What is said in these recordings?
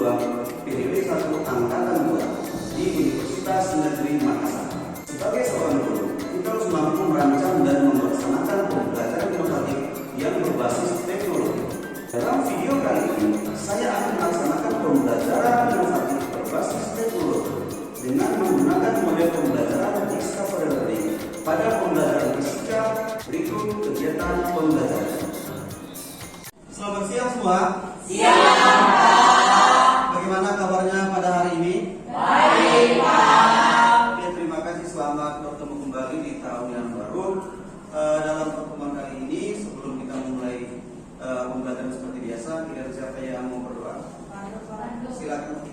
kedua periode 1 angkatan 2 di Universitas Negeri Makassar. Sebagai seorang guru, kita harus mampu merancang dan melaksanakan pembelajaran inovatif yang berbasis teknologi. Dalam video kali ini, saya akan melaksanakan pembelajaran inovatif berbasis teknologi dengan menggunakan model pembelajaran Discovery Learning pada pembelajaran fisika. Berikut kegiatan pembelajaran. Selamat siang semua. Siang, Pak. Bagaimana kabarnya pada hari ini? Baik, Pak. Oke, terima kasih. Selamat bertemu kembali di tahun yang baru. Dalam pertemuan kali ini, sebelum kita memulai pembelajaran seperti biasa, kira siapa yang mau berdoa? Silakan.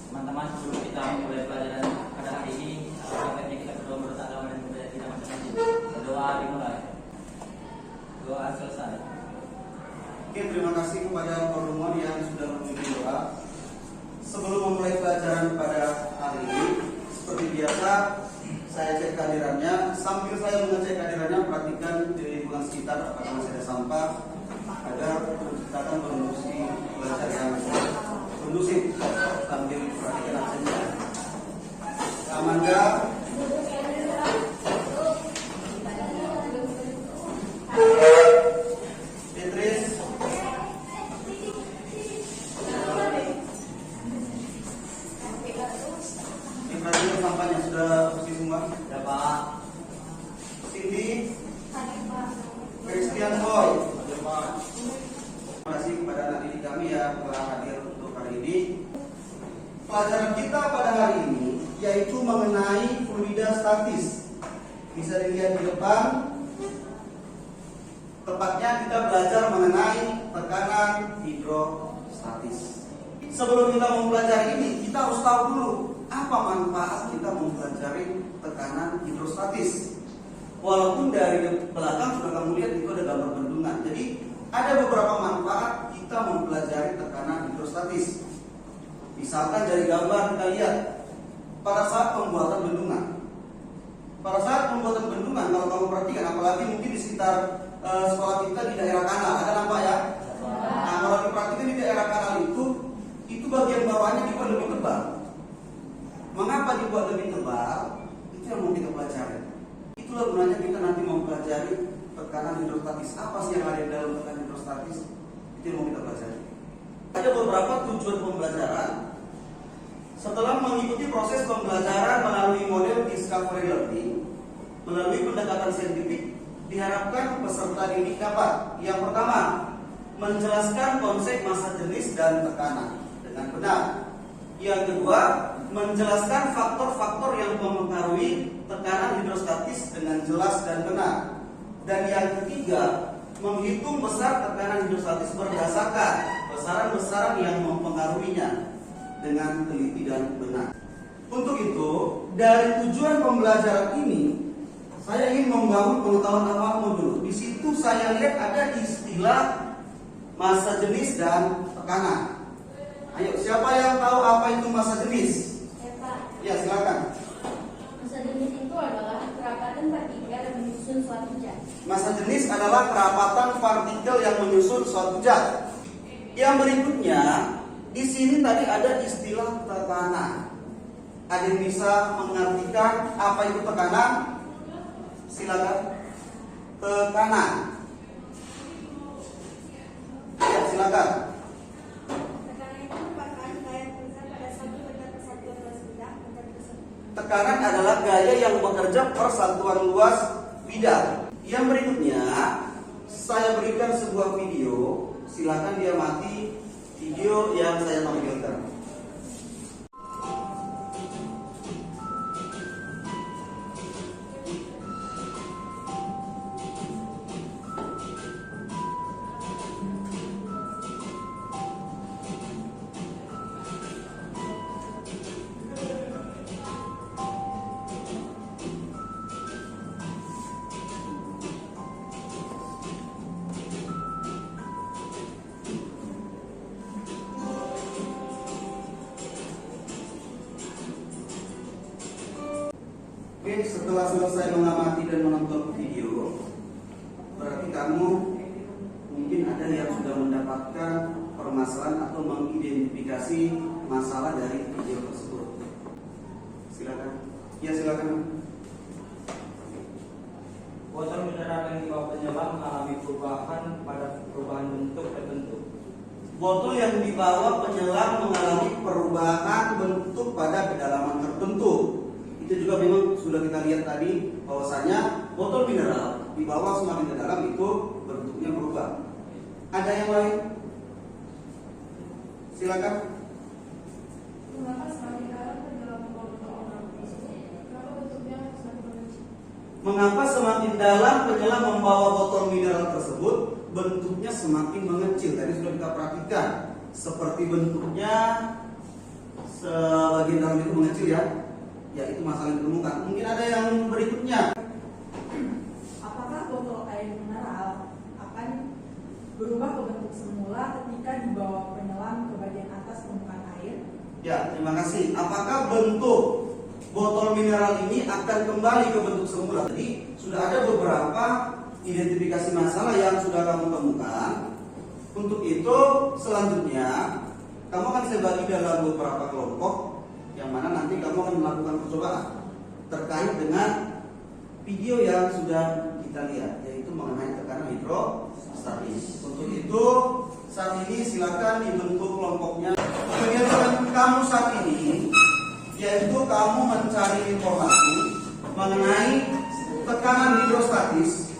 Teman-teman, sebelum kita mulai pelajaran pada hari ini, baiknya kita berdoa menurut agama dan budaya kita masing-masing. Berdoa dimulai. Doa selesai. Oke, terima kasih kepada Korumon yang sudah memimpin doa. Sebelum memulai pelajaran pada hari ini, seperti biasa, saya cek kehadirannya. Sambil saya mengecek kehadirannya, perhatikan di lingkungan sekitar apakah masih ada sampah, agar menciptakan kondisi belajar yang kondusif. Sambil perhatikan absennya. Amanda, Beatrice, diperhatikan sampahnya sudah bersih semua. Ya, Pak. Cindy, Christian Boy. Terima kasih kepada anak didik kami yang telah hadir untuk hari ini. Pelajaran kita pada hari ini yaitu mengenai fluida statis. Bisa dilihat di depan. Tepatnya kita belajar mengenai tekanan hidrostatis. Sebelum kita mempelajari ini, kita harus tahu dulu apa manfaat kita mempelajari tekanan hidrostatis. Walaupun dari belakang sudah kamu lihat itu ada gambar bendungan. Jadi ada beberapa manfaat kita mempelajari tekanan hidrostatis. Misalkan dari gambar kita lihat pada saat pembuatan bendungan. Pada saat pembuatan bendungan, kalau kamu perhatikan, apalagi mungkin di sekitar sekolah kita di daerah kanal, ada nampak ya? Nah, kalau diperhatikan di daerah kanal itu bagian bawahnya dibuat lebih tebal. Mengapa dibuat lebih tebal? Itu yang mau kita pelajari. Itulah gunanya kita nanti mau pelajari tekanan hidrostatis. Apa sih yang ada di dalam tekanan hidrostatis? Itu yang mau kita pelajari. Ada beberapa tujuan pembelajaran. Setelah mengikuti proses pembelajaran melalui model Discovery Learning, melalui pendekatan saintifik, diharapkan peserta didik dapat yang pertama, menjelaskan konsep massa jenis dan tekanan dengan benar. Yang kedua, menjelaskan faktor-faktor yang mempengaruhi tekanan hidrostatis dengan jelas dan benar. Dan yang ketiga, menghitung besar tekanan hidrostatis berdasarkan besaran-besaran yang mempengaruhinya dengan teliti dan benar. Untuk itu, dari tujuan pembelajaran ini, saya ingin membangun pengetahuan awalmu dulu. Di situ saya lihat ada istilah massa jenis dan tekanan. Ayo, siapa yang tahu apa itu massa jenis? Ya, Pak. Ya, silakan. Massa jenis itu adalah kerapatan partikel yang menyusun suatu zat. Massa jenis adalah kerapatan partikel yang menyusun suatu zat. Yang berikutnya, di sini tadi ada istilah tekanan. Ada yang bisa mengartikan apa itu tekanan? Silakan. Tekanan. Ya, silakan. Tekanan itu merupakan gaya bekerja pada satu benda persatuan luas bidang tersebut. Tekanan adalah gaya yang bekerja per satuan luas bidang. Yang berikutnya, saya berikan sebuah video. Silakan dia mati video yang saya tampilkan. Oke, setelah selesai mengamati dan menonton video, permasalahan atau mengidentifikasi masalah dari video tersebut. Silakan. Ya, silakan. Botol mineral yang dibawa penyelam mengalami perubahan bentuk tertentu. Botol yang dibawa penyelam mengalami perubahan bentuk pada kedalaman tertentu. Itu juga memang sudah kita lihat tadi bahwasanya botol mineral dibawa semakin ke dalam itu bentuknya berubah. Ada yang lain? Silakan. Mengapa semakin dalam penyelam membawa botol mineral tersebut? Kenapa bentuknya semakin mengecil? Mengapa semakin dalam penyelam membawa botol mineral tersebut bentuknya semakin mengecil? Tadi sudah kita perhatikan seperti bentuknya sebagian dalam itu mengecil ya. Ya, itu masalah yang ditemukan. Mungkin ada yang berikutnya. Apakah botol air mineral akan berubah ke bentuk semula ketika dibawa penyelam ke bagian atas permukaan air? Ya, terima kasih. Apakah bentuk botol mineral ini akan kembali ke bentuk semula? Jadi sudah ada beberapa identifikasi masalah yang sudah kamu temukan. Untuk itu selanjutnya kamu akan saya bagi dalam beberapa kelompok, yang mana nanti kamu akan melakukan percobaan terkait dengan video yang sudah kita lihat, yaitu mengenai tekanan hidrostatis. Untuk itu saat ini silakan dibentuk kelompoknya. Kegiatan kamu saat ini yaitu kamu mencari informasi mengenai tekanan hidrostatis,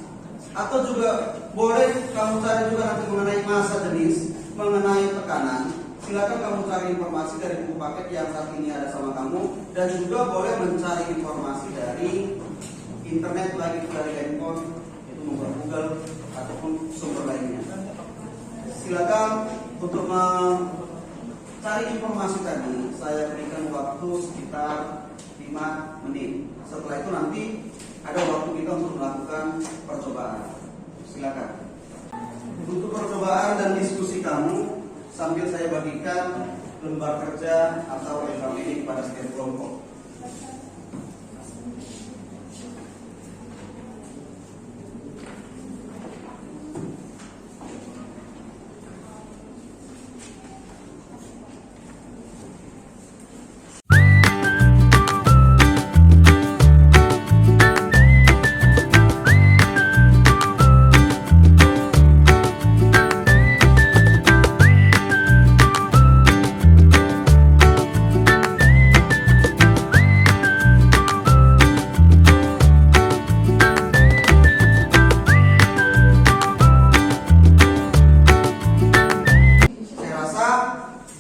atau juga boleh kamu cari juga nanti mengenai massa jenis, mengenai tekanan. Silakan kamu cari informasi dari buku paket yang saat ini ada sama kamu, dan juga boleh mencari informasi dari internet, baik itu dari handphone, itu membuat Google ataupun sumber lainnya. Silakan untuk mencari informasi tadi. Saya berikan waktu sekitar 5 menit. Setelah itu nanti ada waktu kita untuk melakukan percobaan. Silakan. Untuk percobaan dan diskusi kamu, sambil saya bagikan lembar kerja atau program ini kepada setiap kelompok.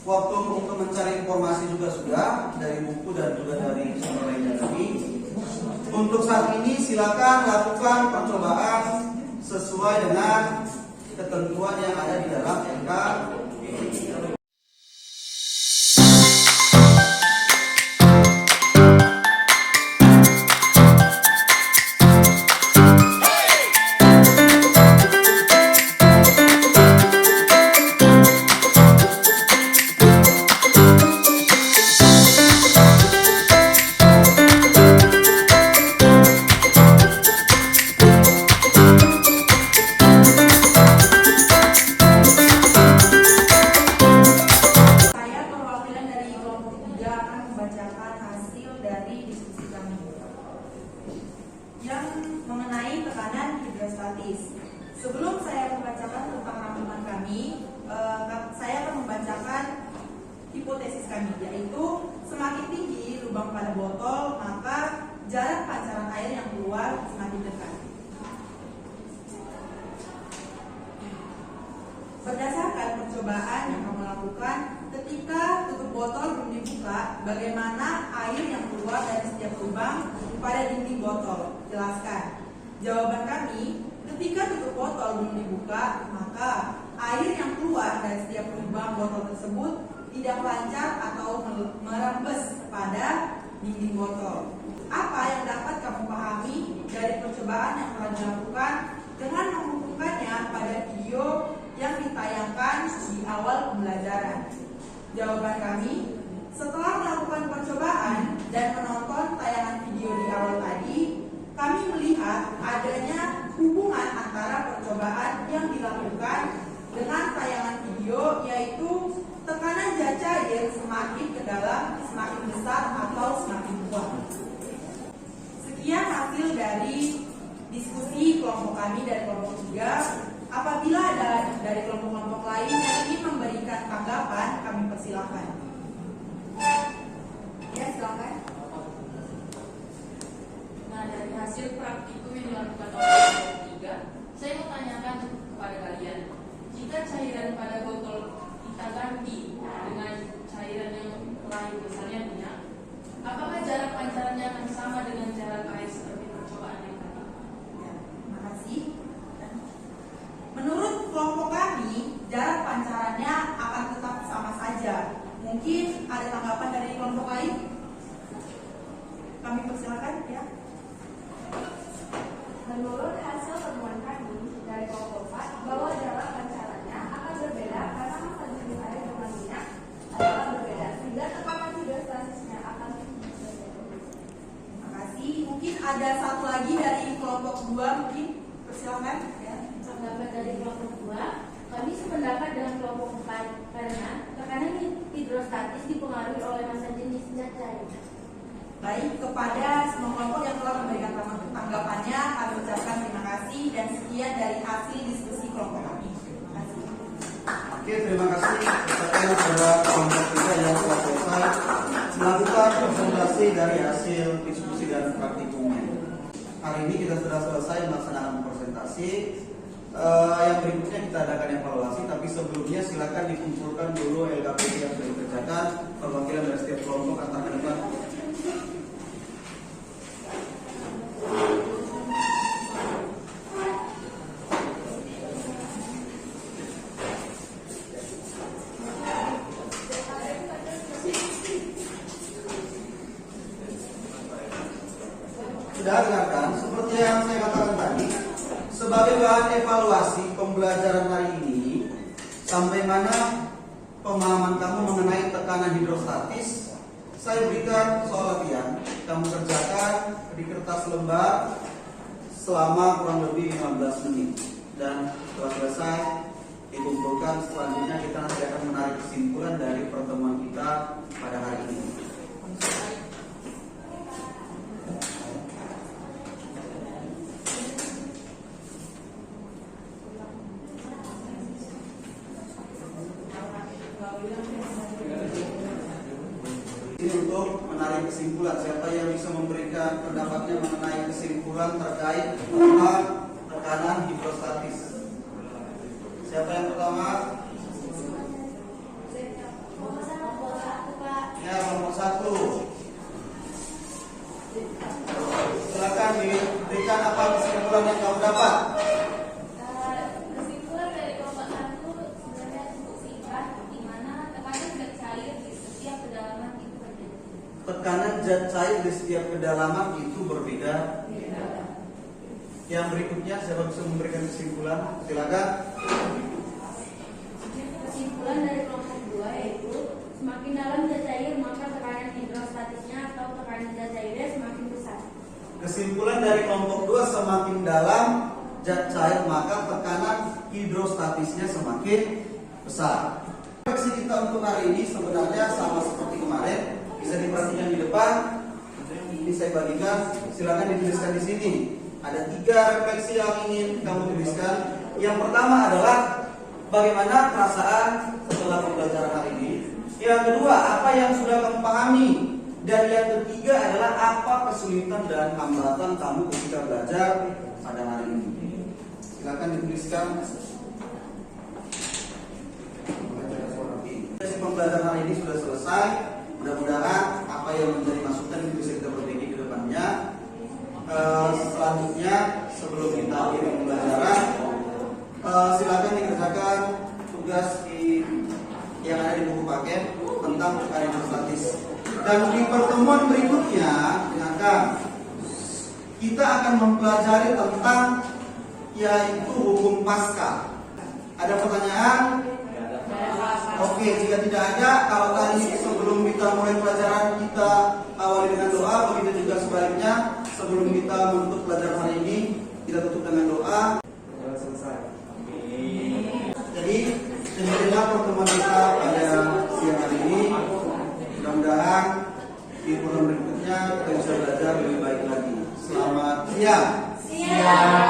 Waktu untuk mencari informasi juga sudah dari buku dan juga dari sumber lainnya tadi. Untuk saat ini silakan lakukan percobaan sesuai dengan ketentuan yang ada di dalam NK. Mengenai tekanan hidrostatis. Sebelum saya membacakan tentang rangkuman kami, saya akan membacakan hipotesis kami, yaitu semakin tinggi lubang pada botol, maka jarak pancaran air yang keluar semakin dekat. Berdasarkan percobaan yang kamu lakukan, ketika tutup botol belum dibuka, bagaimana air yang keluar dari setiap lubang pada dinding botol? Jelaskan. Jawaban kami, ketika tutup botol belum dibuka, maka air yang keluar dari setiap lubang botol tersebut tidak lancar atau merembes pada dinding botol. Apa yang dapat kamu pahami dari percobaan yang telah dilakukan dengan menghubungkannya pada video yang ditayangkan di awal pembelajaran? Jawaban kami, setelah melakukan percobaan dan menonton tayangan video di awal tadi, kami melihat adanya hubungan antara percobaan yang dilakukan dengan tayangan video, yaitu tekanan zat cair semakin ke dalam semakin besar atau semakin kuat. Sekian hasil dari diskusi kelompok kami dari kelompok 3. Apabila ada dari kelompok-kelompok lain yang ingin memberikan tanggapan, kami persilahkan. Ya, silakan. Nah, dari hasil praktikum yang dilakukan oleh kelompok 3, saya mau tanyakan kepada kalian, jika cairan pada botol kita ganti dengan cairan yang lain, misalnya minyak, apakah jarak pancarannya akan sama dengan jarak air seperti percobaan yang tadi? Ya, terima kasih. Menurut kelompok kami, jarak pancarannya akan tetap sama saja. Mungkin ada tanggapan dari kelompok lain? Kami persilakan ya. Menurut hasil temuan kami dari kelompok 4 bahwa jarak pancarannya akan berbeda karena masa jenis air dengan minyak adalah berbeda sehingga tekanan hidrostasisnya akan berbeda. Terima kasih. Mungkin ada satu lagi dari kelompok 2, mungkin persilakan ya. Tanggapan dari kelompok 2, kami sependapat dengan kelompok 4 karena tekanan hidrostatis dipengaruhi oleh masa jenis zat cair. Baik, kepada semua kelompok yang telah memberikan tanggapannya, kami ucapkan terima kasih dan sekian dari hasil diskusi kelompok kami. Terima kasih. Oke, terima kasih kepada kelompok 3 yang telah selesai melakukan presentasi dari hasil diskusi dan praktikumnya. Hari ini kita sudah selesai melaksanakan presentasi. Yang berikutnya kita adakan evaluasi, tapi sebelumnya silakan dikumpulkan dulu LKPD yang sudah dikerjakan, perwakilan dari setiap kelompok antar ke depan. Sudah dengarkan, seperti yang saya katakan tadi, sebagai bahan evaluasi pembelajaran hari ini, sampai mana pemahaman kamu mengenai tekanan hidrostatis? Saya berikan soal latihan, kamu kerjakan di kertas lembar selama kurang lebih 15 menit. Dan setelah selesai dikumpulkan, selanjutnya kita nanti akan menarik kesimpulan dari pertemuan kita pada hari ini. Untuk menarik kesimpulan, siapa yang bisa memberikan pendapatnya mengenai kesimpulan terkait tentang tekanan hidrostatis? Siapa yang pertama? Ya, nomor 1. Silakan diberikan apa kesimpulan yang kamu dapat. Kesimpulan dari kelompok 1 sebenarnya cukup singkat, di mana tekanan zat cair di setiap kedalaman itu berbeda. Tekanan zat cair di setiap kedalaman itu berbeda. Yang berikutnya, siapa bisa memberikan kesimpulan? Silakan. Kesimpulan dari kelompok 2 yaitu semakin dalam zat cair maka tekanan hidrostatisnya atau tekanan zat cairnya semakin besar. Kesimpulan dari kelompok 2, semakin dalam zat cair maka tekanan hidrostatisnya semakin besar. Refleksi kita untuk hari ini sebenarnya sama seperti kemarin, bisa diperhatikan di depan. Ini saya bagikan, silakan dituliskan di sini. Ada 3 refleksi yang ingin kamu tuliskan. Yang pertama adalah bagaimana perasaan setelah pembelajaran hari ini. Yang kedua, apa yang sudah kamu pahami. Dan yang ketiga adalah apa kesulitan dan hambatan kamu ketika belajar pada hari ini. Silakan dituliskan. Sesi pembelajaran hari ini sudah selesai. Mudah-mudahan apa yang menjadi masukan itu bisa kita perbaiki ke depannya. Selanjutnya, sebelum kita akhiri pembelajaran, silakan dikerjakan tugas yang ada di buku paket tentang tekanan hidrostatis. Dan di pertemuan berikutnya, dengarkan, kita akan mempelajari tentang yaitu hukum Paskal. Ada pertanyaan? Oke, jika tidak ada, kalau tadi sebelum kita mulai pelajaran kita awali dengan doa, begitu juga sebaliknya sebelum kita menutup pelajaran hari ini, kita tutup dengan doa. Selesai. Jadi, demikianlah pertemuan kita pada kita bisa belajar lebih baik lagi. Selamat siang. Siap.